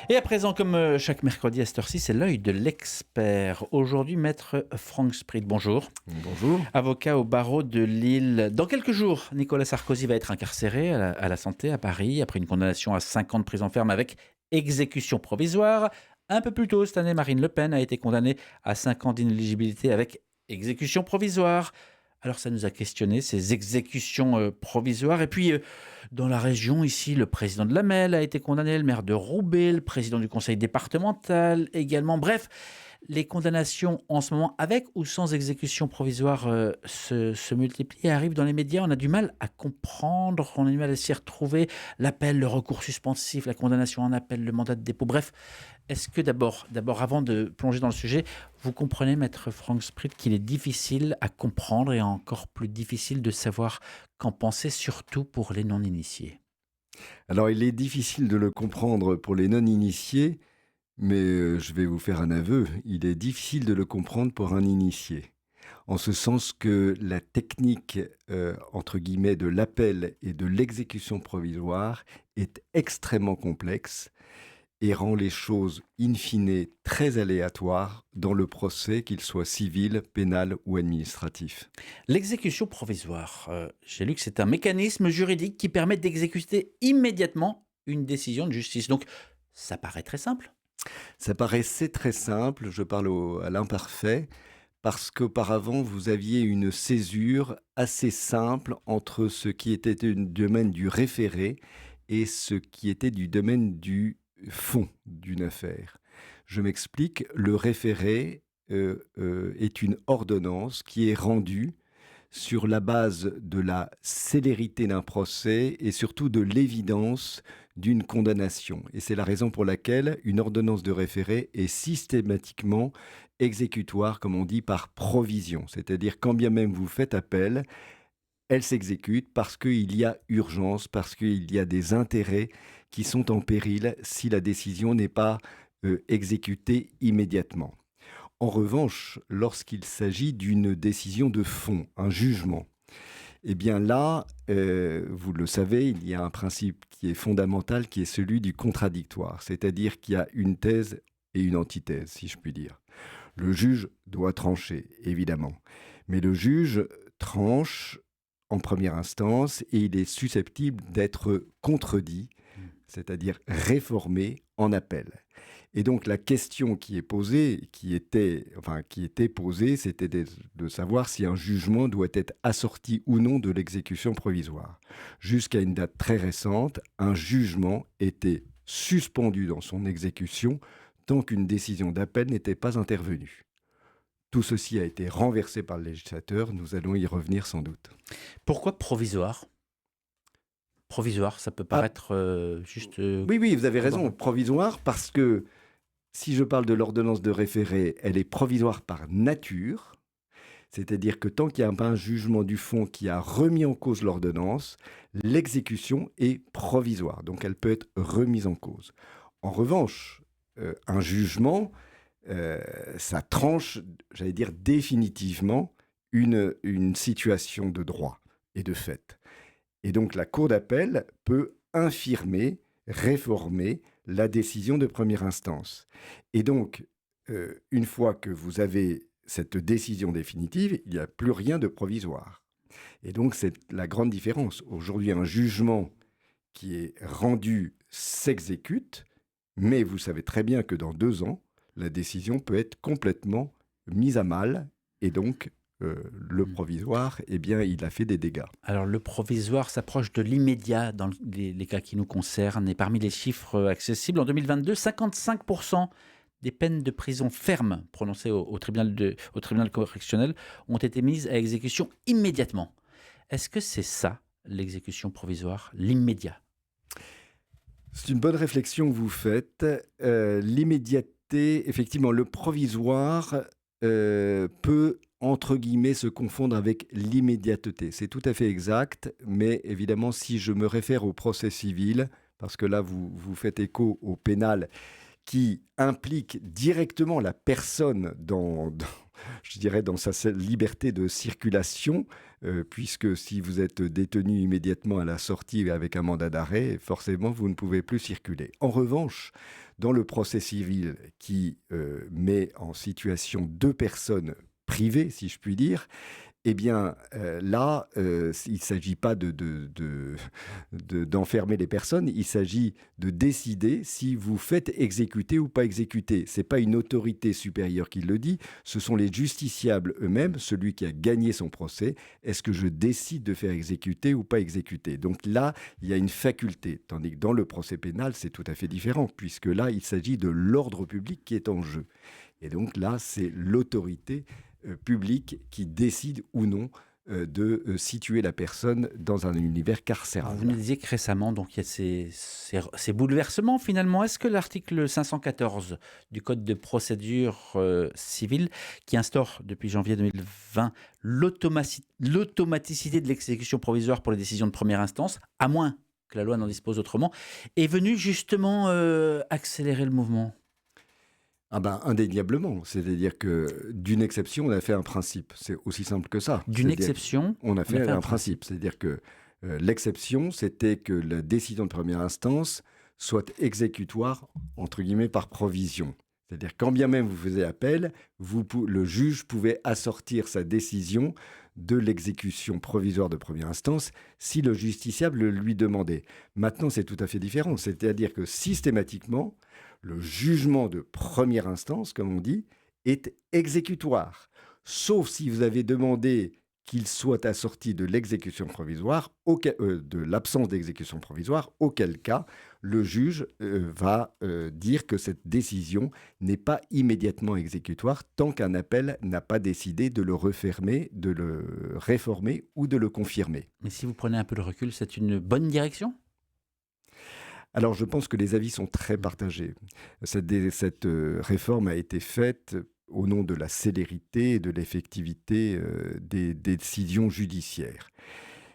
Et à présent, comme chaque mercredi à cette heure-ci, c'est l'œil de l'expert. Aujourd'hui, maître Franck Sprit, bonjour. Bonjour. Avocat au barreau de Lille. Dans quelques jours, Nicolas Sarkozy va être incarcéré à la Santé à Paris après une condamnation à 5 ans de prison ferme avec exécution provisoire. Un peu plus tôt cette année, Marine Le Pen a été condamnée à 5 ans d'inéligibilité avec exécution provisoire. Alors ça nous a questionné, ces exécutions provisoires. Et puis, dans la région, ici, le président de l'AMEL a été condamné, le maire de Roubaix, le président du conseil départemental également. Bref, les condamnations en ce moment, avec ou sans exécution provisoire, se multiplient et arrivent dans les médias. On a du mal à comprendre, on a du mal à s'y retrouver. L'appel, le recours suspensif, la condamnation en appel, le mandat de dépôt. Bref, est-ce que d'abord, avant de plonger dans le sujet, vous comprenez, maître Franck Sprit, qu'il est difficile à comprendre et encore plus difficile de savoir qu'en penser, surtout pour les non-initiés? Alors, il est difficile de le comprendre pour les non-initiés, mais je vais vous faire un aveu, il est difficile de le comprendre pour un initié. En ce sens que la technique, entre guillemets, de l'appel et de l'exécution provisoire est extrêmement complexe et rend les choses, in fine, très aléatoires dans le procès, qu'il soit civil, pénal ou administratif. L'exécution provisoire, j'ai lu que c'est un mécanisme juridique qui permet d'exécuter immédiatement une décision de justice. Donc, ça paraît très simple. Ça paraissait très simple, je parle à l'imparfait, parce qu'auparavant, vous aviez une césure assez simple entre ce qui était du domaine du référé et ce qui était du domaine du fond d'une affaire. Je m'explique, le référé est une ordonnance qui est rendue sur la base de la célérité d'un procès et surtout de l'évidence d'une condamnation. Et c'est la raison pour laquelle une ordonnance de référé est systématiquement exécutoire, comme on dit, par provision. C'est-à-dire, quand bien même vous faites appel, elle s'exécute parce qu'il y a urgence, parce qu'il y a des intérêts qui sont en péril si la décision n'est pas exécutée immédiatement. En revanche, lorsqu'il s'agit d'une décision de fond, un jugement, eh bien là, vous le savez, il y a un principe qui est fondamental, qui est celui du contradictoire, c'est-à-dire qu'il y a une thèse et une antithèse, si je puis dire. Le juge doit trancher, évidemment, mais le juge tranche en première instance et il est susceptible d'être contredit, c'est-à-dire réformé en appel. Et donc la question qui est posée, qui était posée, c'était de savoir si un jugement doit être assorti ou non de l'exécution provisoire. Jusqu'à une date très récente, un jugement était suspendu dans son exécution tant qu'une décision d'appel n'était pas intervenue. Tout ceci a été renversé par le législateur, nous allons y revenir sans doute. Pourquoi provisoire? Provisoire, ça peut Ah, paraître juste... oui, vous avez raison, bon. provisoire, parce que si je parle de l'ordonnance de référé, elle est provisoire par nature, c'est-à-dire que tant qu'il n'y a pas un jugement du fond qui a remis en cause l'ordonnance, l'exécution est provisoire, donc elle peut être remise en cause. En revanche, un jugement, ça tranche, j'allais dire définitivement, une situation de droit et de fait. Et donc la Cour d'appel peut infirmer, réformer la décision de première instance. Et donc, une fois que vous avez cette décision définitive, il n'y a plus rien de provisoire. Et donc, c'est la grande différence. Aujourd'hui, un jugement qui est rendu s'exécute, mais vous savez très bien que dans 2 ans, la décision peut être complètement mise à mal, et donc le provisoire, eh bien, il a fait des dégâts. Alors, le provisoire s'approche de l'immédiat dans les cas qui nous concernent. Et parmi les chiffres accessibles, en 2022, 55% des peines de prison ferme prononcées au tribunal correctionnel ont été mises à exécution immédiatement. Est-ce que c'est ça, l'exécution provisoire, l'immédiat? C'est une bonne réflexion que vous faites. L'immédiateté, effectivement, le provisoire peut, entre guillemets, se confondre avec l'immédiateté. C'est tout à fait exact, mais évidemment, si je me réfère au procès civil, parce que là, vous faites écho au pénal, qui implique directement la personne je dirais, dans sa liberté de circulation, puisque si vous êtes détenu immédiatement à la sortie avec un mandat d'arrêt, forcément, vous ne pouvez plus circuler. En revanche, dans le procès civil qui met en situation deux personnes privées, si je puis dire, eh bien, là, il ne s'agit pas d'enfermer les personnes, il s'agit de décider si vous faites exécuter ou pas exécuter. Ce n'est pas une autorité supérieure qui le dit, ce sont les justiciables eux-mêmes, celui qui a gagné son procès. Est-ce que je décide de faire exécuter ou pas exécuter? Donc là, il y a une faculté, tandis que dans le procès pénal, c'est tout à fait différent, puisque là, il s'agit de l'ordre public qui est en jeu. Et donc là, c'est l'autorité public qui décide ou non de situer la personne dans un univers Vous nous carcéral. disiez que récemment, donc, il y a ces bouleversements finalement. Est-ce que l'article 514 du Code de procédure civile, qui instaure depuis janvier 2020 l'automaticité de l'exécution provisoire pour les décisions de première instance, à moins que la loi n'en dispose autrement, est venu justement accélérer le mouvement? Ah ben, indéniablement. C'est-à-dire que d'une exception, on a fait un principe. C'est aussi simple que ça. D'une C'est-à-dire exception, on a on a fait fait un un principe. principe. C'est-à-dire que l'exception, c'était que la décision de première instance soit exécutoire, entre guillemets, par provision. C'est-à-dire quand bien même vous faisiez appel, le juge pouvait assortir sa décision de l'exécution provisoire de première instance si le justiciable le lui demandait. Maintenant, c'est tout à fait différent. C'est-à-dire que systématiquement, le jugement de première instance, comme on dit, est exécutoire. Sauf si vous avez demandé qu'il soit assorti de l'exécution provisoire, de l'absence d'exécution provisoire, auquel cas le juge va dire que cette décision n'est pas immédiatement exécutoire tant qu'un appel n'a pas décidé de le refermer, de le réformer ou de le confirmer. Mais si vous prenez un peu de recul, c'est une bonne direction? Alors, je pense que les avis sont très partagés. Cette réforme a été faite au nom de la célérité et de l'effectivité des décisions judiciaires.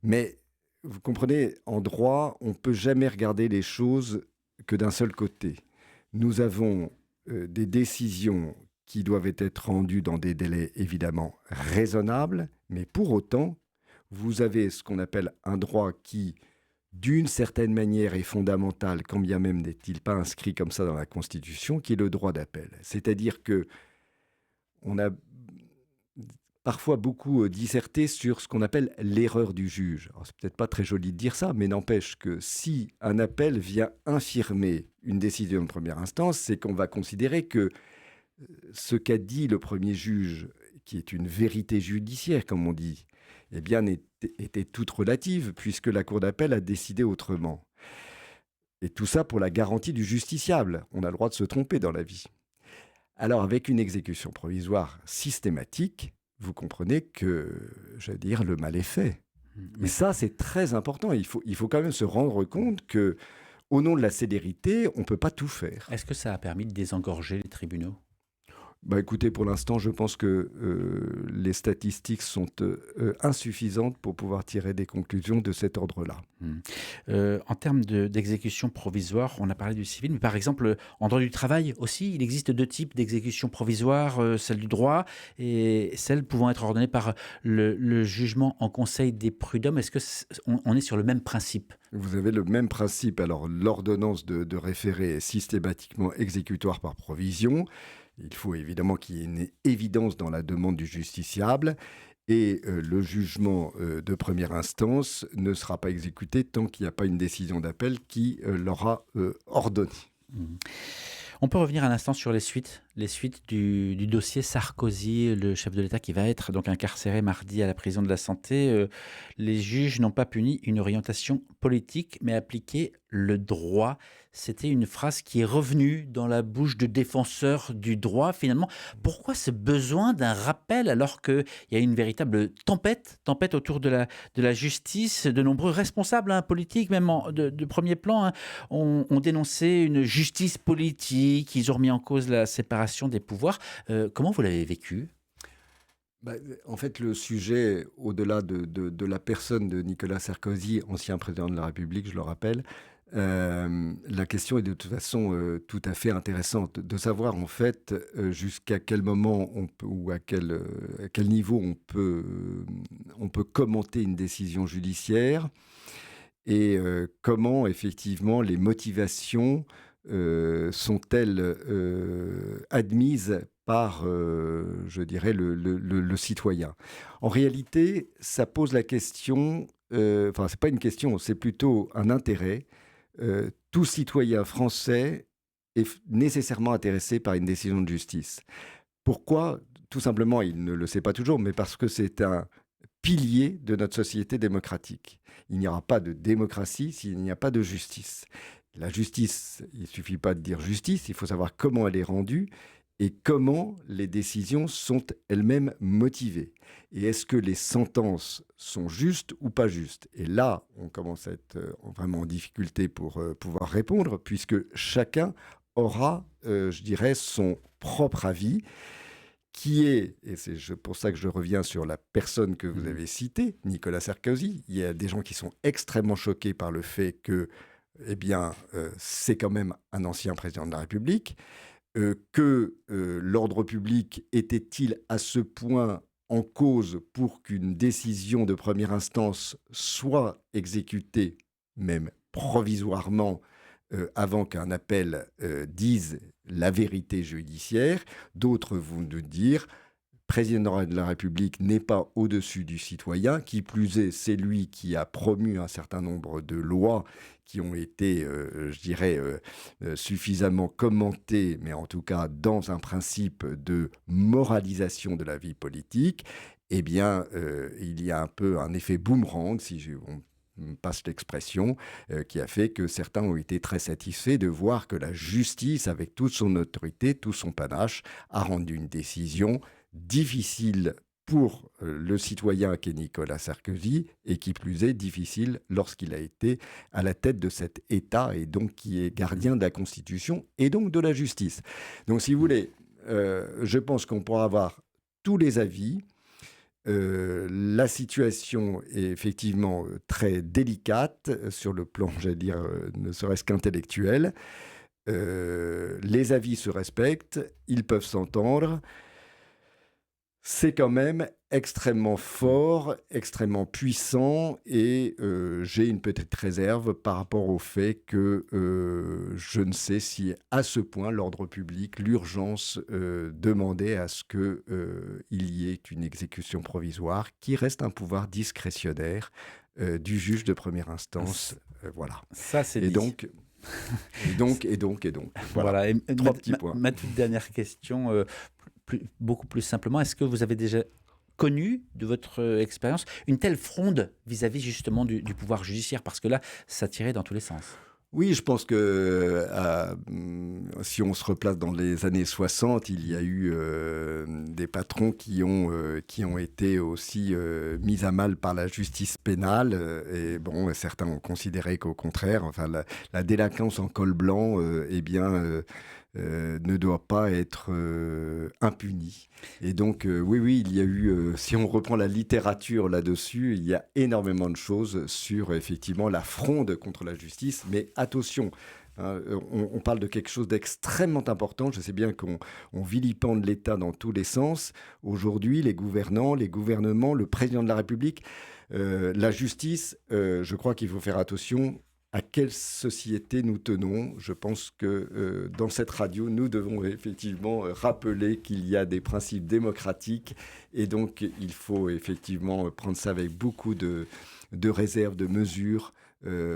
Mais vous comprenez, en droit, on ne peut jamais regarder les choses que d'un seul côté. Nous avons des décisions qui doivent être rendues dans des délais évidemment raisonnables, mais pour autant, vous avez ce qu'on appelle un droit qui d'une certaine manière est fondamental, quand bien même n'est-il pas inscrit comme ça dans la Constitution, qui est le droit d'appel. C'est-à-dire que on a parfois beaucoup disserté sur ce qu'on appelle l'erreur du juge. Alors, c'est peut-être pas très joli de dire ça, mais n'empêche que si un appel vient infirmer une décision de première instance, c'est qu'on va considérer que ce qu'a dit le premier juge, qui est une vérité judiciaire, comme on dit, eh bien, était toute relative, puisque la Cour d'appel a décidé autrement. Et tout ça pour la garantie du justiciable. On a le droit de se tromper dans la vie. Alors, avec une exécution provisoire systématique, vous comprenez que, j'allais dire, le mal est fait. Et Mais ça, c'est très important. Il faut quand même se rendre compte que, au nom de la célérité, on ne peut pas tout faire. est-ce que ça a permis de désengorger les tribunaux? Bah écoutez, pour l'instant, je pense que les statistiques sont insuffisantes pour pouvoir tirer des conclusions de cet ordre-là. Mmh. En termes d'exécution provisoire, on a parlé du civil, mais par exemple, en droit du travail aussi, il existe 2 types d'exécution provisoire, celle du droit et celle pouvant être ordonnée par le jugement en conseil des prud'hommes. Est-ce que on est sur le même principe? Vous avez le même principe. Alors, l'ordonnance de référé est systématiquement exécutoire par provision. Il faut évidemment qu'il y ait une évidence dans la demande du justiciable. Et le jugement de première instance ne sera pas exécuté tant qu'il n'y a pas une décision d'appel qui l'aura ordonné. Mmh. On peut revenir un instant sur les suites du dossier Sarkozy, le chef de l'État qui va être donc incarcéré mardi à la prison de la Santé. Les juges n'ont pas puni une orientation politique, mais appliqué le droit. C'était une phrase qui est revenue dans la bouche de défenseurs du droit, finalement. Pourquoi ce besoin d'un rappel alors qu'il y a une véritable tempête autour de la justice? De nombreux responsables politiques, même de premier plan, ont dénoncé une justice politique, ils ont remis en cause la séparation des pouvoirs. Comment vous l'avez vécu? Bah, en fait, le sujet, au-delà de la personne de Nicolas Sarkozy, ancien président de la République, je le rappelle, la question est de toute façon tout à fait intéressante de savoir en fait jusqu'à quel moment on peut, ou à quel niveau on peut commenter une décision judiciaire et comment effectivement les motivations sont-elles admises par, je dirais, le citoyen? En réalité, ça pose la question, enfin, c'est pas une question, c'est plutôt un intérêt. Tout citoyen français est nécessairement intéressé par une décision de justice. Pourquoi? Tout simplement, il ne le sait pas toujours, mais parce que c'est un pilier de notre société démocratique. Il n'y aura pas de démocratie s'il n'y a pas de justice. La justice, il ne suffit pas de dire justice, il faut savoir comment elle est rendue et comment les décisions sont elles-mêmes motivées. Et est-ce que les sentences sont justes ou pas justes? Et là, on commence à être vraiment en difficulté pour pouvoir répondre, puisque chacun aura, je dirais, son propre avis qui est, et c'est pour ça que je reviens sur la personne que vous avez citée, Nicolas Sarkozy. Il y a des gens qui sont extrêmement choqués par le fait que, eh bien, c'est quand même un ancien président de la République, que l'ordre public était-il à ce point en cause pour qu'une décision de première instance soit exécutée, même provisoirement, avant qu'un appel dise la vérité judiciaire. D'autres vont nous dire, président de la République n'est pas au-dessus du citoyen, qui plus est, c'est lui qui a promu un certain nombre de lois qui ont été, je dirais, suffisamment commentées, mais en tout cas dans un principe de moralisation de la vie politique. Eh bien, il y a un peu un effet boomerang, on me passe l'expression, qui a fait que certains ont été très satisfaits de voir que la justice, avec toute son autorité, tout son panache, a rendu une décision difficile pour le citoyen qu'est Nicolas Sarkozy, et qui plus est difficile lorsqu'il a été à la tête de cet État, et donc qui est gardien de la Constitution et donc de la justice. Donc si vous voulez, je pense qu'on pourra avoir tous les avis. La situation est effectivement très délicate sur le plan, j'allais dire, ne serait-ce qu'intellectuel. Les avis se respectent, ils peuvent s'entendre. C'est quand même extrêmement fort, extrêmement puissant, et j'ai une petite réserve par rapport au fait que je ne sais si à ce point l'ordre public, l'urgence demandait à ce qu'il y ait une exécution provisoire qui reste un pouvoir discrétionnaire du juge de première instance. Voilà. Ça, c'est Et dit. donc, voilà. Voilà. Et Trois petits points. ma toute dernière question, beaucoup plus simplement, est-ce que vous avez déjà connu de votre expérience une telle fronde vis-à-vis justement du pouvoir judiciaire? Parce que là, ça tirait dans tous les sens. Oui, je pense que si on se replace dans les années 60, il y a eu des patrons qui ont été aussi mis à mal par la justice pénale. Et bon, certains ont considéré qu'au contraire, enfin, la délinquance en col blanc, eh bien, ne doit pas être impunie. Et donc, oui, il y a eu, si on reprend la littérature là-dessus, il y a énormément de choses sur, effectivement, la fronde contre la justice. Mais attention, hein, on parle de quelque chose d'extrêmement important. Je sais bien qu'on vilipende l'État dans tous les sens. Aujourd'hui, les gouvernants, les gouvernements, le président de la République, la justice, je crois qu'il faut faire attention à quelle société nous tenons. Je pense que dans cette radio, nous devons effectivement rappeler qu'il y a des principes démocratiques, et donc il faut effectivement prendre ça avec beaucoup de réserve, de mesure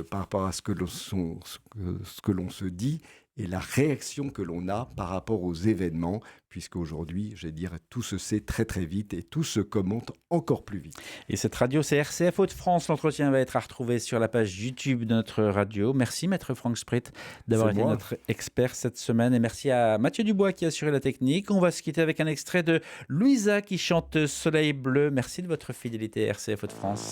par rapport à ce que l'on se dit et la réaction que l'on a par rapport aux événements, puisqu'aujourd'hui, je vais dire, tout se sait très très vite et tout se commente encore plus vite. Et cette radio, c'est RCF Hauts-de-France. L'entretien va être à retrouver sur la page YouTube de notre radio. Merci, Maître Franck Sprit, d'avoir été notre expert cette semaine. Et merci à Mathieu Dubois qui a assuré la technique. On va se quitter avec un extrait de Louisa qui chante Soleil bleu. Merci de votre fidélité à RCF Hauts-de-France.